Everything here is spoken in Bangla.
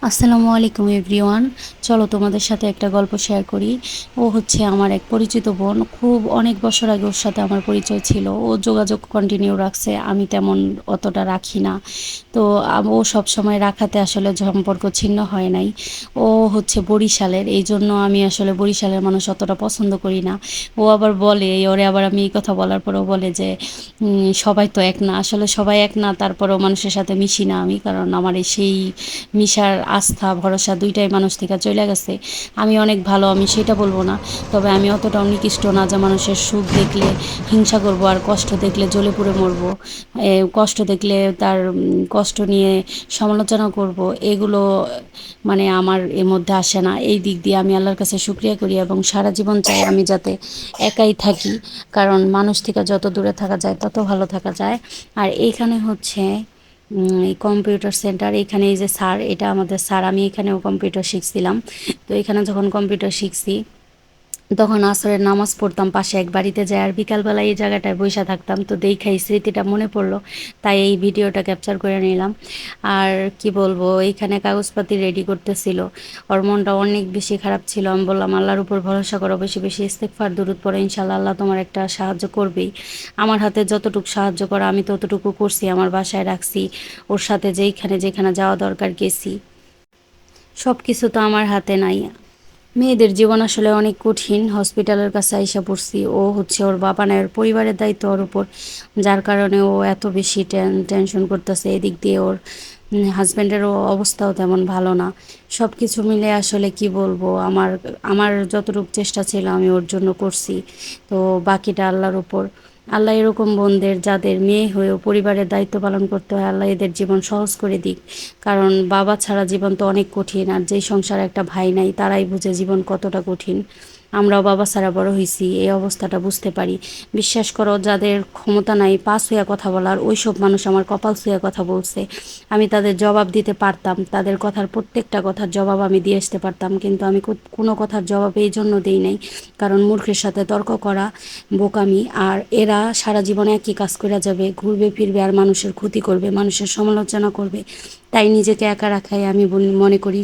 আসসালামু আলাইকুম এভরিওয়ান। চলো তোমাদের সাথে একটা গল্প শেয়ার করি। ও হচ্ছে আমার এক পরিচিত বোন। খুব অনেক বছর আগে ওর সাথে আমার পরিচয় ছিল। ও যোগাযোগ কন্টিনিউ রাখছে, আমি তেমন অতটা রাখি না। তো ও সবসময় রাখাতে আসলে সম্পর্ক ছিন্ন হয় নাই। ও হচ্ছে বরিশালের, এই জন্য আমি আসলে বরিশালের মানুষ অতটা পছন্দ করি না। ও আবার বলে, ওরে আবার আমি এই কথা বলার পরেও বলে যে সবাই তো এক না, আসলে সবাই এক না, তারপরেও মানুষের সাথে মিশি না আমি, কারণ আমার এই সেই মিশার আস্থা ভরসা দুইটাই মানুষ থেকে চলে গেছে। আমি অনেক ভালো, আমি সেটা বলবো না, তবে আমি অতটাও নিকৃষ্ট না যে মানুষের সুখ দেখলে হিংসা করব আর কষ্ট দেখলে জ্বলে পুড়ে মরবো। কষ্ট দেখলে তার কষ্ট নিয়ে সমালোচনা করব, এগুলো মানে আমার এর মধ্যে আসে না। এই দিক দিয়ে আমি আল্লাহর কাছে শুকরিয়া করি এবং সারা জীবন চাই আমি যাতে একাই থাকি, কারণ মানুষ থেকে যত দূরে থাকা যায় তত ভালো থাকা যায়। আর এইখানে হচ্ছে এই কম্পিউটার সেন্টার, এখানে এই যে স্যার, এটা আমাদের স্যার। আমি এখানেও কম্পিউটার শিখছিলাম। তো এখানে যখন কম্পিউটার শিখছি তখন আসরের নামাজ পড়তাম পাশে এক বাড়িতে যাই, আর বিকালবেলা এই জায়গাটায় বসে থাকতাম। তো দেখাই স্মৃতিটা মনে পড়লো, তাই এই ভিডিওটা ক্যাপচার করে নিলাম। আর কি বলবো, এইখানে কাগজপাতি রেডি করতেছিল। ওর মনটা অনেক বেশি খারাপ ছিল। আমি বললাম আল্লাহর উপর ভরসা করো, বেশি বেশি ইস্তেগফার দুরূদ পড়ো, ইনশাল্লাহ আল্লাহ তোমার একটা সাহায্য করবেই। আমার হাতে যতটুকু সাহায্য করা আমি ততটুকু করছি, আমার বাসায় রাখছি, ওর সাথে যেখানে যেখানে যাওয়া দরকার গেছি। সব কিছু তো আমার হাতে নাই। মেয়েদের জীবন আসলে অনেক কঠিন। হসপিটালের কাছে আইসা পড়ছি, ও হচ্ছে ওর বাবা নাই, ওর পরিবারের দায়িত্ব ওর উপর, যার কারণে ও এত বেশি টেনশন করতেছে। এদিক দিয়ে ওর হাজব্যান্ডেরও অবস্থাও তেমন ভালো না। সব কিছু মিলে আসলে কি বলবো, আমার আমার যতটুকু চেষ্টা ছিল আমি ওর জন্য করছি। তো বাকিটা আল্লাহর উপর। আল্লাহ এরকম বোনদের, যাদের মেয়ে হয়েও পরিবারের দায়িত্ব পালন করতে হয়, আল্লাহ এদের জীবন সহজ করে দিক। কারণ বাবা ছাড়া জীবন তো অনেক কঠিন, আর যেই সংসারে একটা ভাই নাই তারাই বুঝে জীবন কতটা কঠিন। আমরাও বাবা ছাড়া বড় হয়েছি, এই অবস্থাটা বুঝতে পারি। বিশ্বাস করো, যাদের ক্ষমতা নাই পাস হইয়া কথা বলার, ওই সব মানুষ আমার কপাল ছুঁয়া কথা বলছে। আমি তাদের জবাব দিতে পারতাম, তাদের কথার প্রত্যেকটা কথার জবাব আমি দিয়ে আসতে পারতাম, কিন্তু আমি কোনো কথার জবাব এই জন্য দিই নাই, কারণ মূর্খের সাথে তর্ক করা বোকামি। আর এরা সারা জীবনে একই কাজ করে যাবে, ঘুরবে ফিরবে আর মানুষের ক্ষতি করবে, মানুষের সমালোচনা করবে। তাই নিজেকে একা রাখাই আমি মনে করি